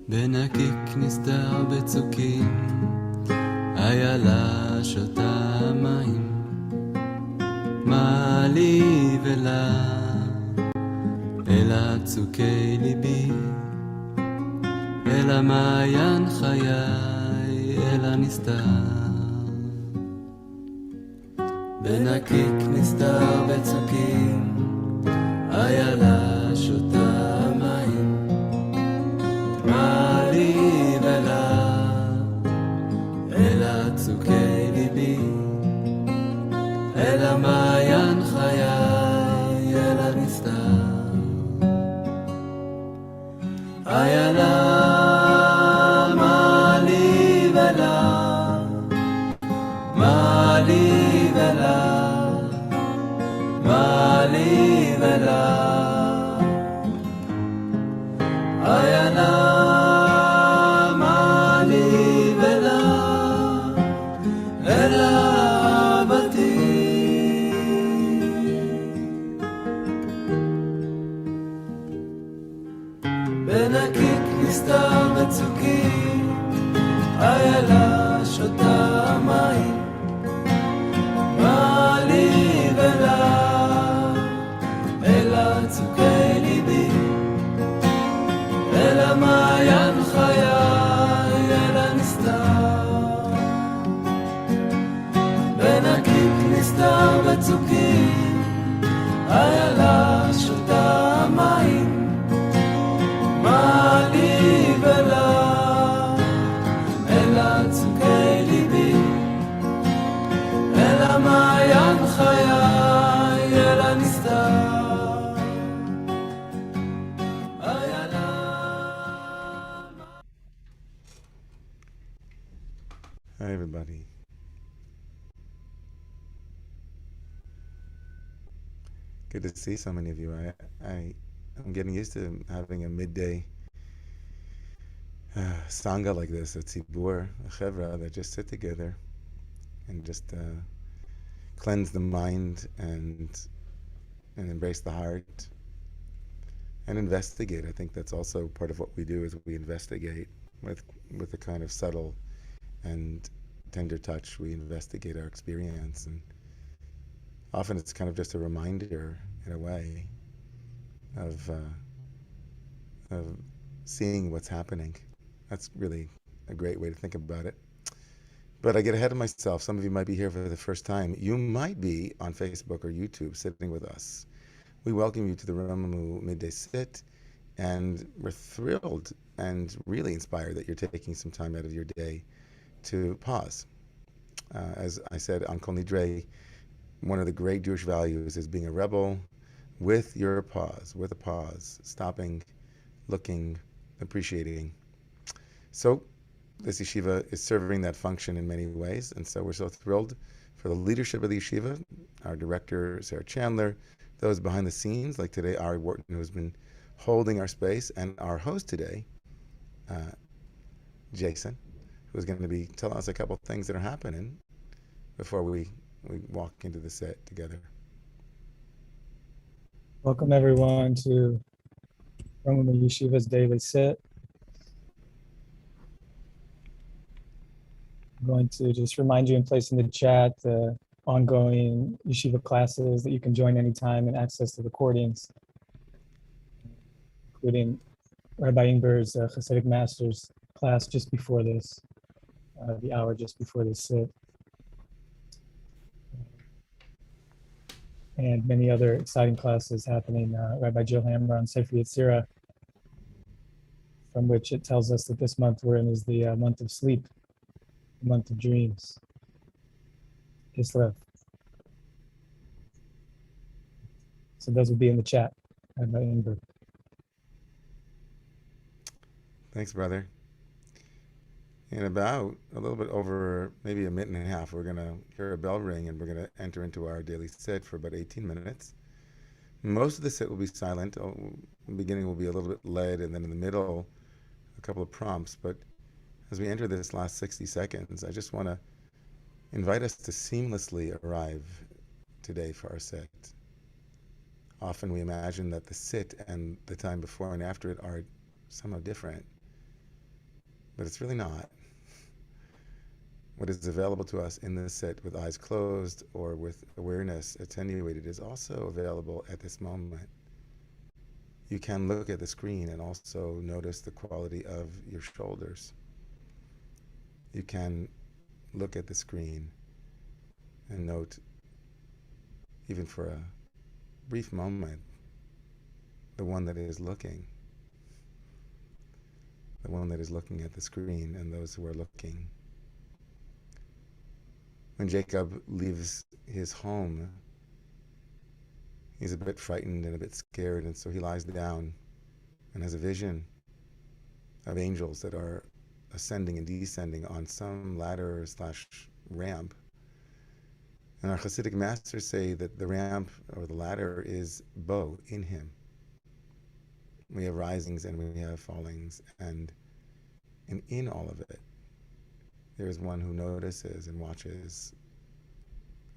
בנקיק נסתר בצוקים, איילה שותה מים, מה לי ולה, אל צוקי ליבי, אל המעיין חיי, אל הנסתר. בנקיק נסתר בצוקים, איילה שותה מים, מה לי ולה, אל צוקי ליבי, אל המעיין חיי, אל הנסתר. איילה, מה לי ולה, מה לי ולה, מה לי ולה. איילה, מה לי ולה, אל אהבתי. בנקיק נסתר בצוקים, איילה שותה מים, מה לי ולה, אל צוקי ליבי, אל המעיין חיי, אל הנסתר. בנקיק נסתר בצוקים, איילה שותה מים, מה לי ולה, אל צוקי ליבי, אל המעיין חיי, אל הנסתר. Hi everybody. Good to see so many of you. I'm getting used to having a midday sangha like this, a tzibur, a chevra that just sit together and just cleanse the mind and embrace the heart and investigate. I think that's also part of what we do, is we investigate with a kind of subtle and tender touch. We investigate our experience, and often it's kind of just a reminder, in a way, of seeing what's happening. That's really a great way to think about it. But I get ahead of myself. Some of you might be here for the first time. You might be on Facebook or YouTube sitting with us. We welcome you to the Romemu Midday Sit, and we're thrilled and really inspired that you're taking some time out of your day to pause. As I said on Kol Nidre, one of the great Jewish values is being a rebel with your pause, with a pause, stopping, looking, appreciating. So this yeshiva is serving that function in many ways, and so we're so thrilled for the leadership of the yeshiva, our director, Sarah Chandler, those behind the scenes, like today, Ari Wharton, who's been holding our space, and our host today, Jason, who's going to be telling us a couple things that are happening before we walk into the set together. Welcome everyone to Romemu Yeshiva's Daily Sit. I'm going to just remind you and place in the chat the ongoing yeshiva classes that you can join anytime and access the recordings, including Rabbi Ingber's Hasidic Masters class just before this, the hour just before this sit, and many other exciting classes happening. Rabbi Jill Hammer on Sefer Yetzirah, from which it tells us that this month we're in is the month of sleep, the month of dreams. Kislev. So those will be in the chat, Rabbi Ingber. Thanks, brother. In about a little bit over maybe a minute and a half, we're going to hear a bell ring and we're going to enter into our daily sit for about 18 minutes. Most of the sit will be silent. The beginning will be a little bit led, and then in the middle, a couple of prompts. But as we enter this last 60 seconds, I just want to invite us to seamlessly arrive today for our sit. Often we imagine that the sit and the time before and after it are somehow different. but it's really not. What is available to us in this set with eyes closed or with awareness attenuated is also available at this moment. You can look at the screen and also notice the quality of your shoulders. You can look at the screen and note, even for a brief moment, the one that is looking at the screen and those who are looking. When Jacob leaves his home, he's a bit frightened and a bit scared, and so he lies down and has a vision of angels that are ascending and descending on some ladder / ramp. And our Hasidic masters say that the ramp or the ladder is Bo, in him. We have risings and we have fallings, and in all of it, there is one who notices and watches.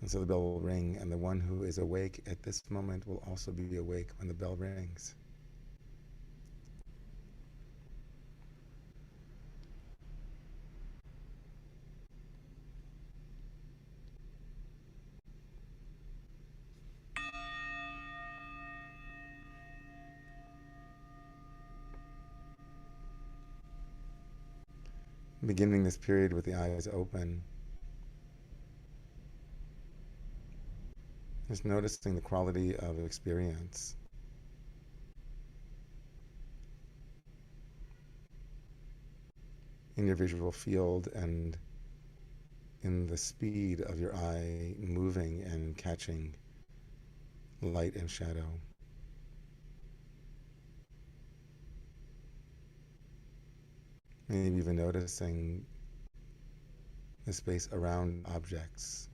And so the bell will ring, and the one who is awake at this moment will also be awake when the bell rings. Beginning this period with the eyes open, just noticing the quality of experience. In your visual field and in the speed of your eye moving and catching light and shadow. Maybe even noticing the space around objects.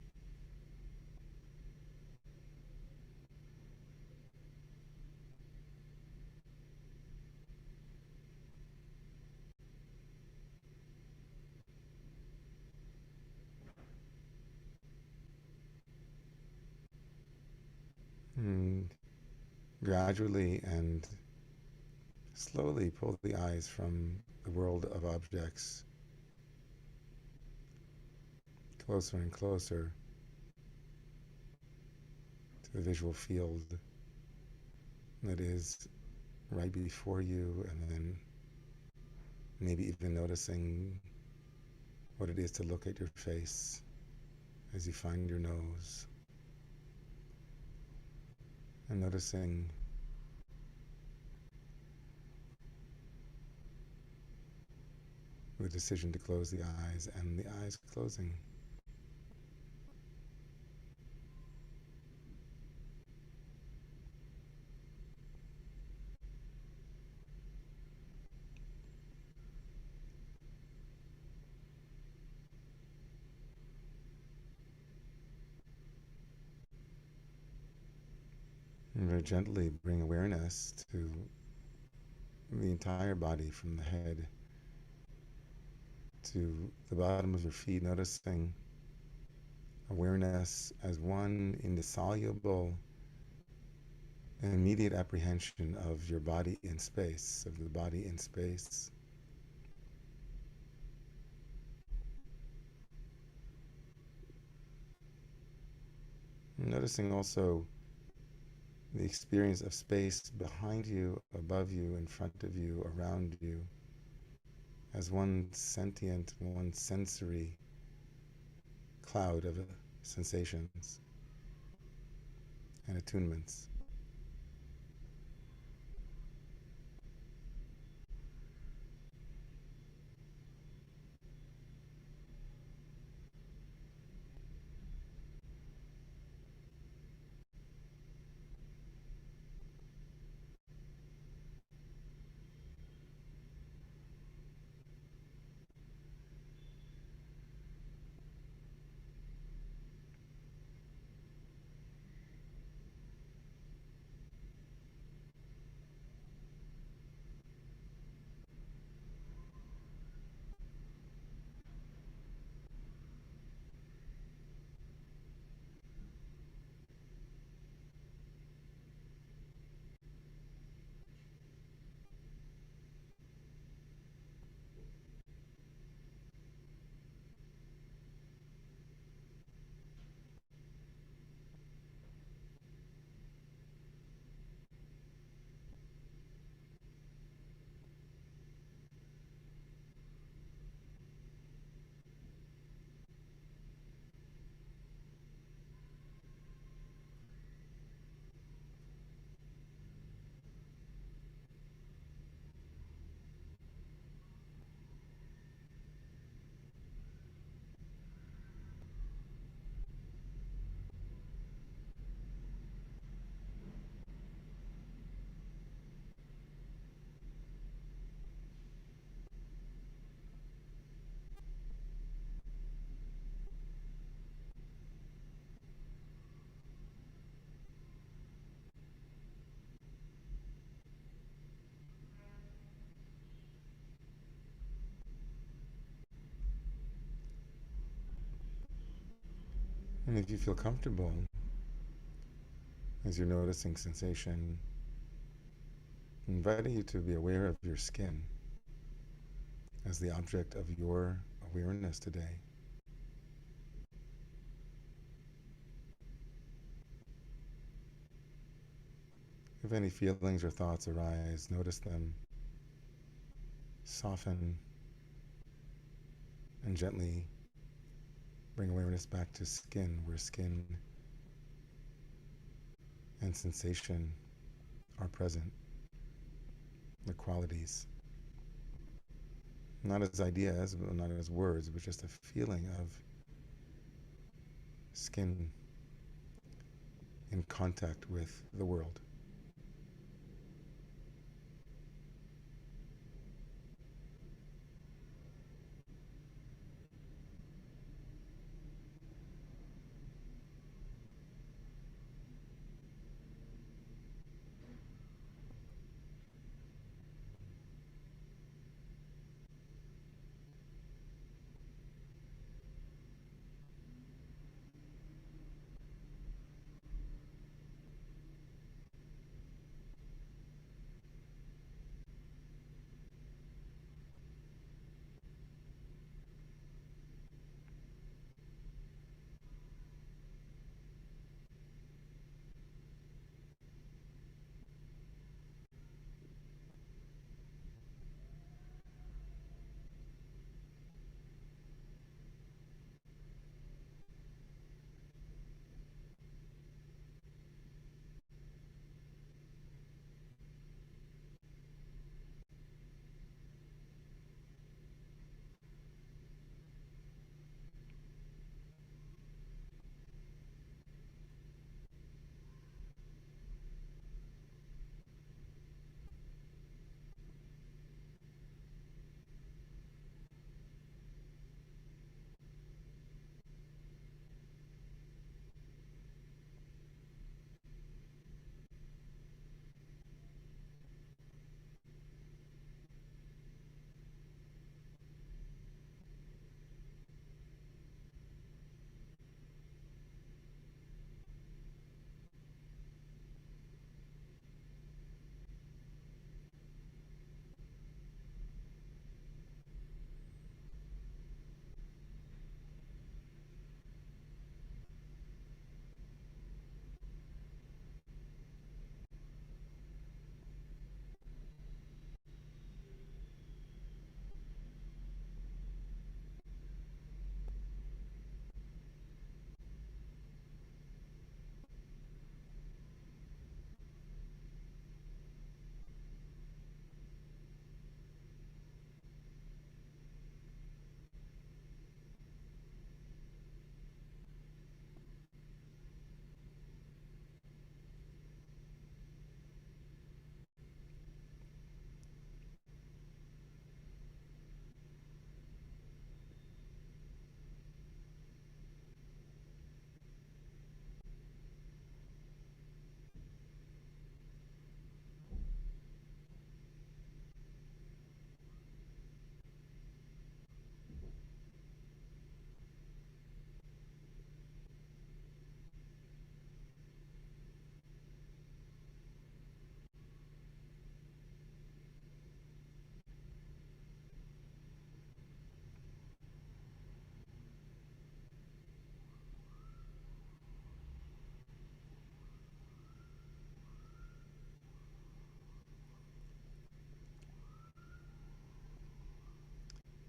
And gradually and slowly pull the eyes from the world of objects closer and closer to the visual field that is right before you, and then maybe even noticing what it is to look at your face as you find your nose, and noticing the decision to close the eyes and the eyes closing. And very gently bring awareness to the entire body, from the head to the bottom of your feet, noticing awareness as one indissoluble and immediate apprehension of your body in space, of the body in space. Noticing also the experience of space behind you, above you, in front of you, around you, as one sentient, one sensory cloud of sensations and attunements. And if you feel comfortable, as you're noticing sensation, inviting you to be aware of your skin as the object of your awareness today. If any feelings or thoughts arise, notice them, soften, and gently bring awareness back to skin, where skin and sensation are present, the qualities. Not as ideas, not as words, but just a feeling of skin in contact with the world.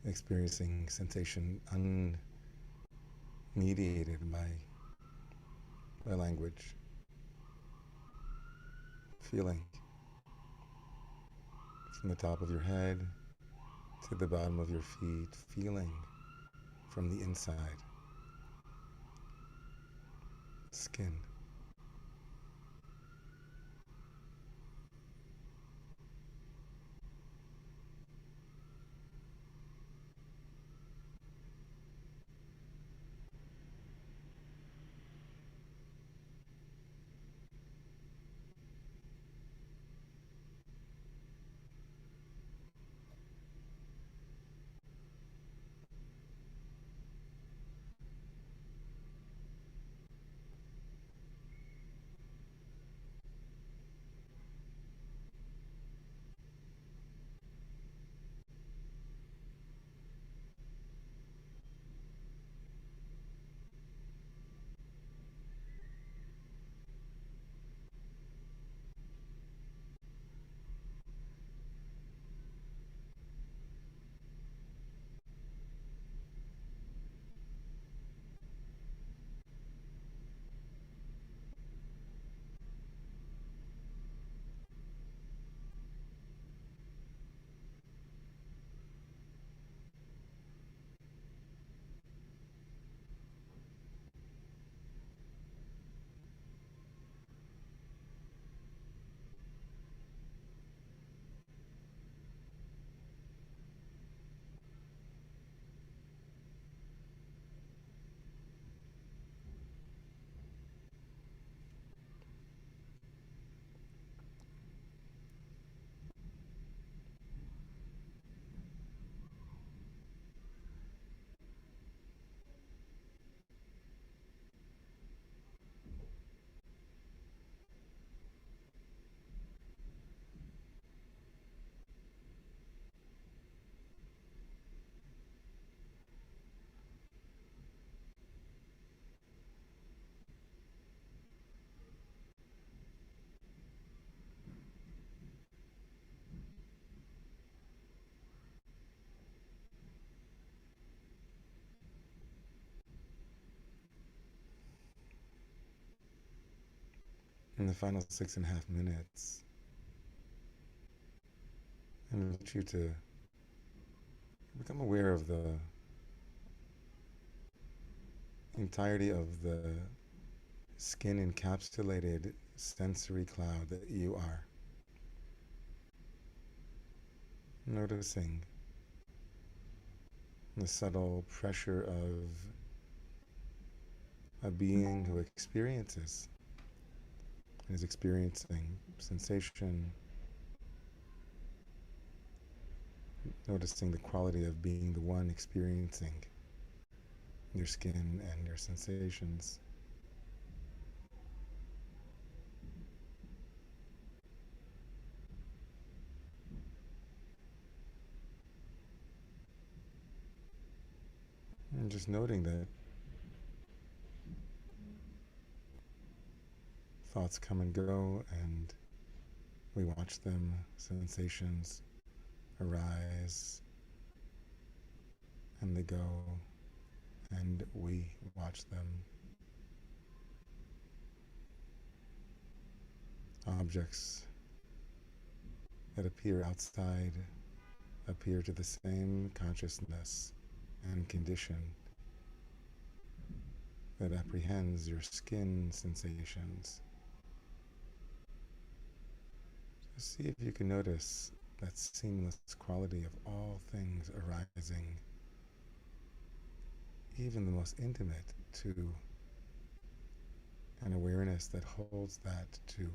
Experiencing sensation unmediated by language, feeling from the top of your head to the bottom of your feet, feeling from the inside, skin. In the final 6.5 minutes, I invite you to become aware of the entirety of the skin encapsulated sensory cloud that you are. Noticing the subtle pressure of a being who experiences and is experiencing sensation, noticing the quality of being the one experiencing your skin and your sensations. And just noting that thoughts come and go, and we watch them, sensations arise, and they go, and we watch them. Objects that appear outside appear to the same consciousness and condition that apprehends your skin sensations. Just see if you can notice that seamless quality of all things arising, even the most intimate, to an awareness that holds that too.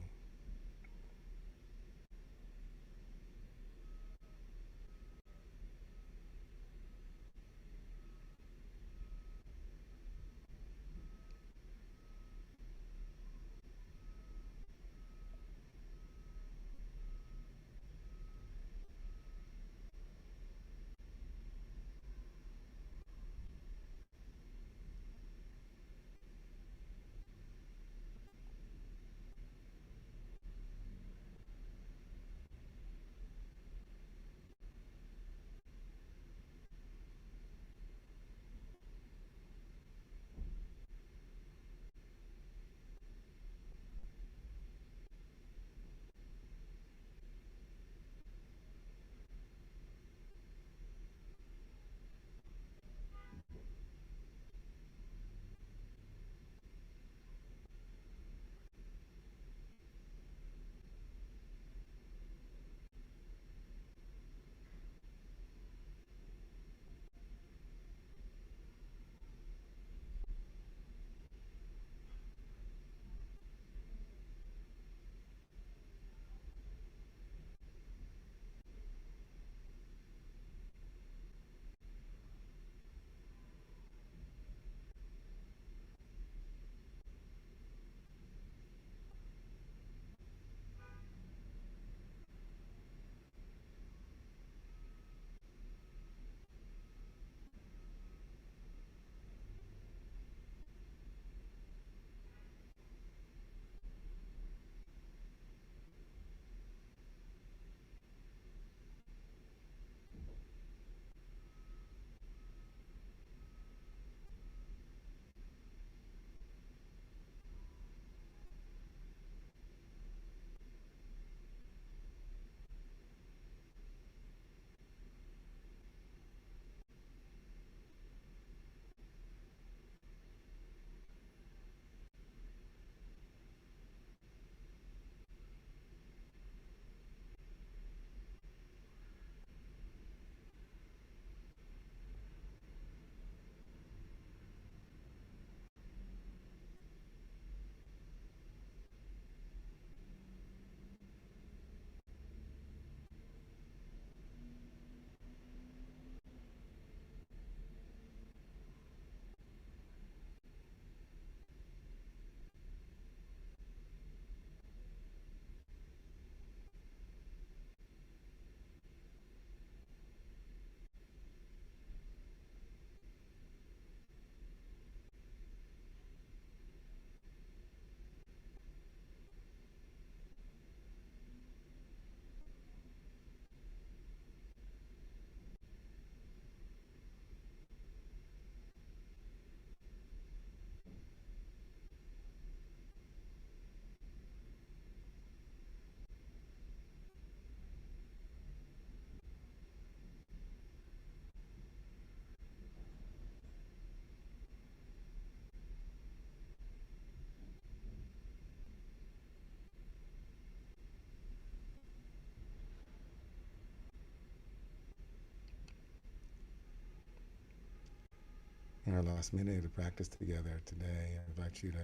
our last minute of practice together today, I invite you to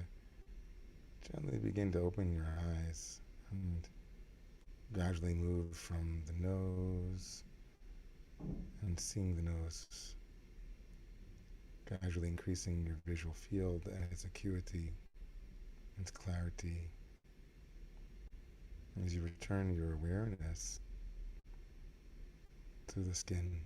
gently begin to open your eyes and gradually move from the nose and seeing the nose, gradually increasing your visual field and its acuity, its clarity, as you return your awareness to the skin.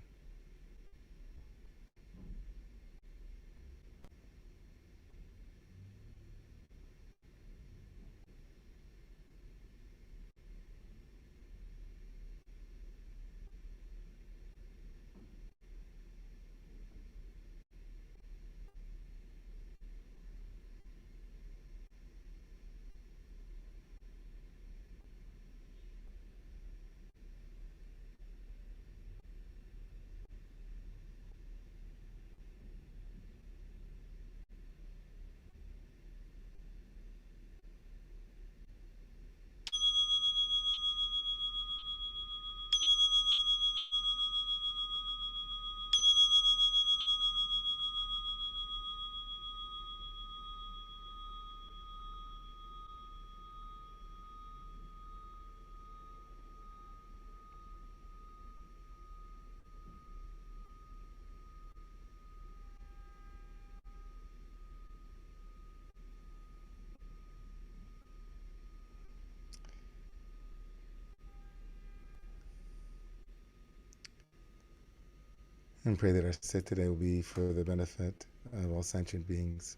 And pray that our sit today will be for the benefit of all sentient beings.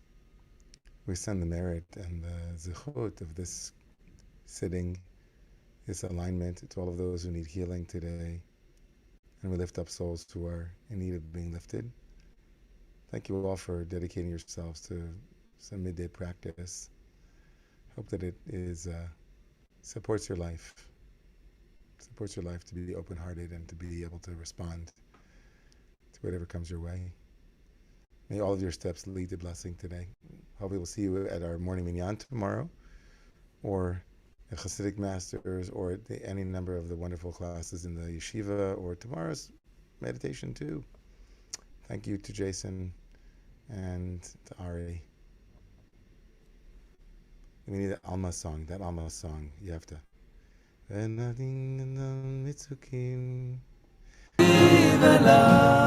We send the merit and the zechut of this sitting, this alignment, to all of those who need healing today. And we lift up souls who are in need of being lifted. Thank you all for dedicating yourselves to some midday practice. Hope that it supports your life to be open-hearted and to be able to respond to whatever comes your way. May all of your steps lead to blessing today. Hopefully we'll see you at our morning minyan tomorrow, or at Hasidic Masters, or at any number of the wonderful classes in the yeshiva, or tomorrow's meditation too. Thank you to Jason and to Ari. We need that Alma song. You have to. Vive la